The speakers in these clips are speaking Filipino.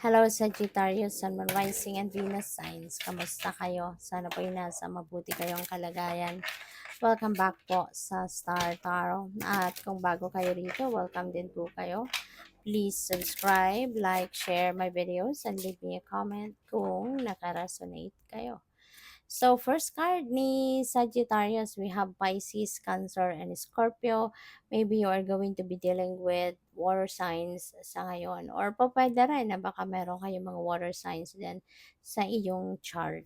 Hello Sagittarius, Sun, Moon, Rising, and Venus signs. Kamusta kayo? Sana po nasa mabuti kayong kalagayan. Welcome back po sa Star Tarot. At kung bago kayo rito, welcome din po kayo. Please subscribe, like, share my videos, and leave me a comment kung nakaresonate kayo. So, first card ni Sagittarius, we have Pisces, Cancer, and Scorpio. Maybe you are going to be dealing with water signs sa ngayon. Or po pwede rin na baka meron kayong mga water signs din sa iyong chart.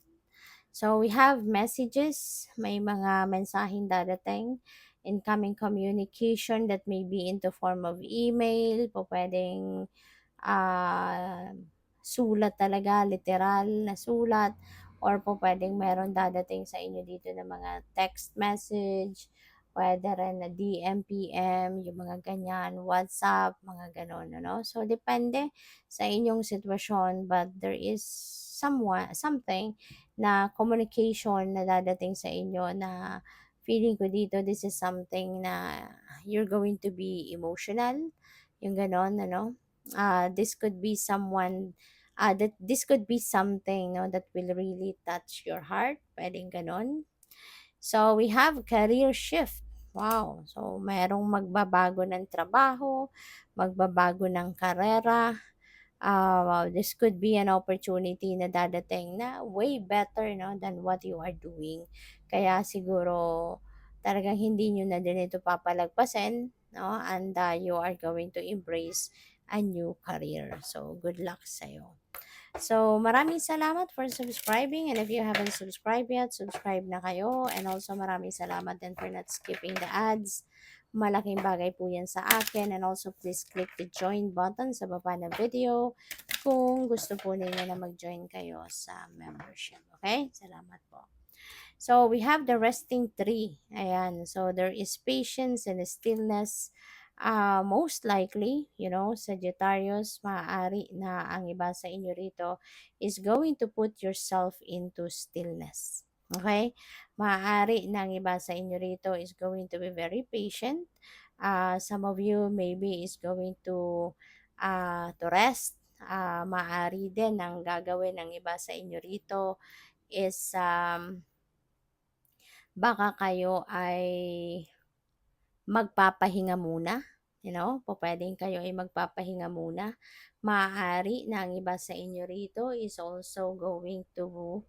So, we have messages, may mga mensaheng dadating, incoming communication that may be into form of email, po pwedeng ah, sulat talaga, literal na sulat, or po pwedeng meron dadating sa inyo dito ng mga text message, pwede rin na DM, PM, yung mga ganyan, WhatsApp, mga ganon, ano? So, depende sa inyong sitwasyon, but there is something na communication na dadating sa inyo na feeling ko dito, this is something na you're going to be emotional, yung ganon, ano? This could be someone that this could be something no that will really touch your heart, pwedeng ganon. So we have career shift. Wow, so merong magbabago ng trabaho, magbabago ng karera. This could be an opportunity na dadating na way better no than what you are doing, kaya siguro talagang hindi nyo na din ito papalagpasin, no? And you are going to embrace a new career. So, good luck sa'yo. So, maraming salamat for subscribing. And if you haven't subscribed yet, subscribe na kayo. And also, maraming salamat din for not skipping the ads. Malaking bagay po yan sa akin. And also, please click the join button sa baba ng video kung gusto po ninyo na mag-join kayo sa membership. Okay? Salamat po. So, we have the resting tree. Ayan. So, there is patience and stillness. Most likely, Sagittarius, maaari na ang iba sa inyo rito is going to put yourself into stillness. Okay? Maaari na ang iba sa inyo rito is going to be very patient. Some of you maybe is going to rest. Maaari din ang gagawin ng iba sa inyo rito is baka kayo ay magpapahinga muna, pwedeng kayo ay magpapahinga muna. Maaari na ang iba sa inyo rito is also going to,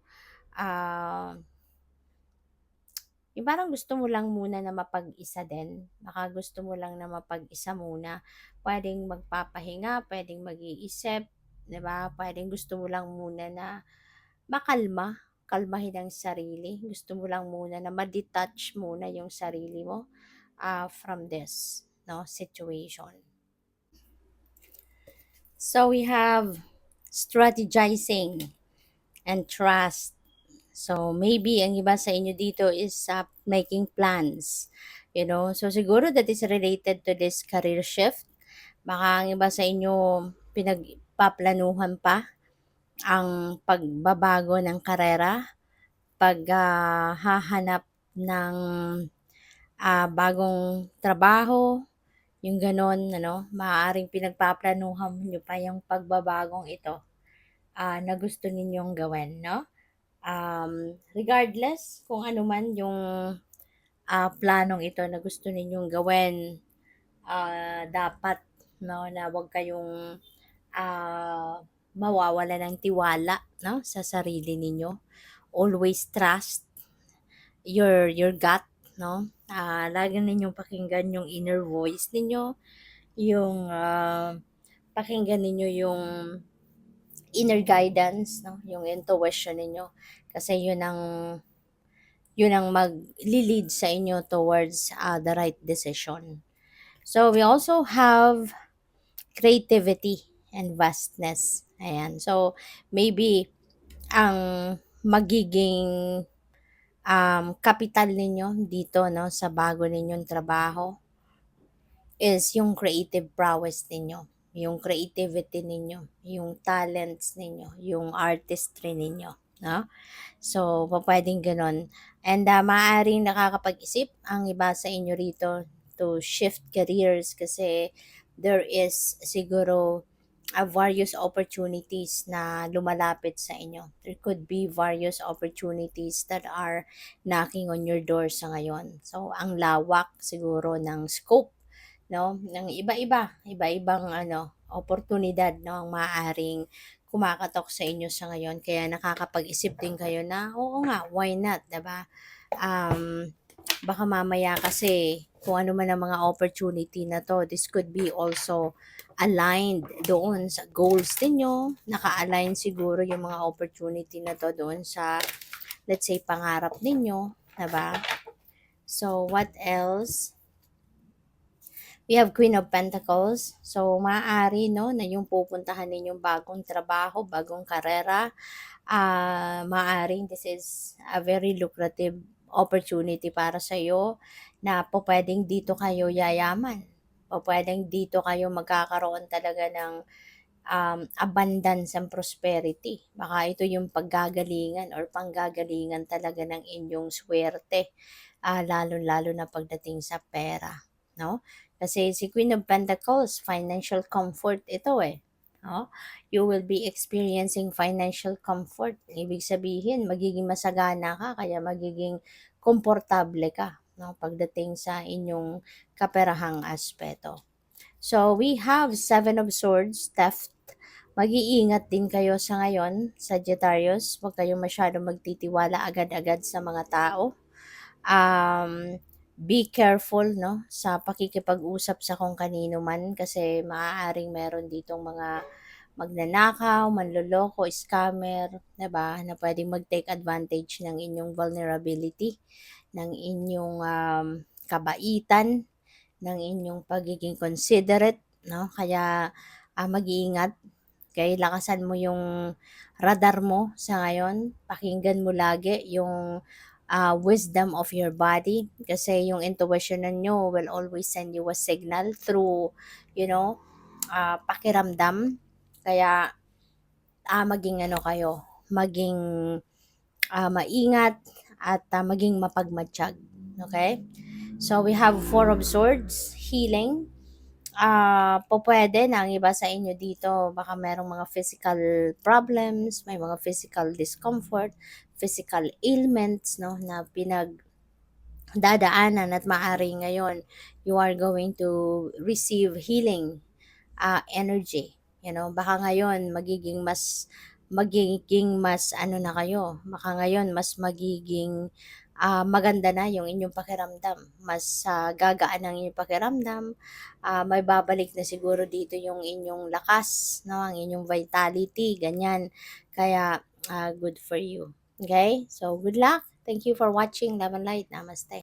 yung parang gusto mo lang muna na mapag-isa din. Baka gusto mo lang na mapag-isa muna. Pwedeng magpapahinga, pwedeng mag-iisip, 'di ba? Pwedeng gusto mo lang muna na makalma, kalmahin ang sarili. Gusto mo lang muna na ma-detach muna yung sarili mo from this no situation. So we have strategizing and trust. So maybe ang iba sa inyo dito is making plans. So siguro that is related to this career shift. Baka ang iba sa inyo pinagpaplanuhan pa ang pagbabago ng karera, paghahanap ng bagong trabaho, yung ganon, maaaring pinagpaplanuhan nyo pa yung pagbabagong ito na gusto ninyong gawin, no? Regardless kung ano man yung planong ito na gusto ninyong gawin, dapat no, na wag kayong mawawala ng tiwala no, sa sarili ninyo. Always trust your gut, no? Lagi ninyong pakinggan yung inner voice ninyo, yung pakinggan ninyo yung inner guidance, no? Yung intuition ninyo. Kasi yun ang mag-lead sa inyo towards the right decision. So, we also have creativity and vastness. Ayan. So, maybe ang magiging kapital ninyo dito no sa bago ninyong trabaho is yung creative prowess ninyo, yung creativity ninyo, yung talents ninyo, yung artistry ninyo, no? So, pwedeng ganun. And maaaring nakakapag-isip ang iba sa inyo rito to shift careers kasi there is siguro various opportunities na lumalapit sa inyo. There could be various opportunities that are knocking on your door sa ngayon. So, ang lawak siguro ng scope, no, ng iba-ibang oportunidad, no, ang maaaring kumakatok sa inyo sa ngayon. Kaya nakakapag-isip din kayo na, oo nga, why not, 'di ba? Um, Baka mamaya kasi kung ano man ang mga opportunity na to, this could be also aligned doon sa goals ninyo. Naka-align siguro yung mga opportunity na to doon sa, let's say, pangarap ninyo, diba? So, what else? We have Queen of Pentacles. So, maaari, no, na yung pupuntahan ninyong bagong trabaho, bagong karera, maaaring this is a very lucrative opportunity para sa iyo na po pwedeng dito kayo yayaman. O pwedeng dito kayo magkakaroon talaga ng abundance and prosperity. Baka ito yung paggagalingan or panggagalingan talaga ng inyong swerte, lalo-lalo na pagdating sa pera, no? Kasi si Queen of Pentacles, financial comfort ito eh. No? You will be experiencing financial comfort. Ibig sabihin, magiging masagana ka, kaya magiging komportable ka, no? Pagdating sa inyong kaperahang aspeto. So, we have Seven of Swords, theft. Mag-iingat din kayo sa ngayon, Sagittarius. Huwag kayong masyadong magtitiwala agad-agad sa mga tao. Be careful, no, sa pakikipag-usap sa kung kanino man kasi maaaring meron ditong mga magnanakaw, manloloko, scammer, 'di ba, na pwedeng mag-take advantage ng inyong vulnerability, ng inyong kabaitan, ng inyong pagiging considerate, no? Kaya mag-iingat, okay? Lakasan mo yung radar mo sa ngayon. Pakinggan mo lagi yung wisdom of your body kasi yung intuition ninyo will always send you a signal through, pakiramdam. Kaya maging kayo, maging maingat at maging mapagmatsyag. Okay? So, we have Four of Swords, healing. Po pwede na ang iba sa inyo dito, baka merong mga physical problems, may mga physical discomfort, physical ailments, no, na dadaanan at maaari ngayon you are going to receive healing energy. Baka ngayon magiging mas na kayo. Baka ngayon mas magiging maganda na yung inyong pakiramdam. Mas gagaan ang inyong pakiramdam. May babalik na siguro dito yung inyong lakas, no? Ang inyong vitality, ganyan. Kaya good for you. Okay? So, good luck. Thank you for watching. Love and light. Namaste.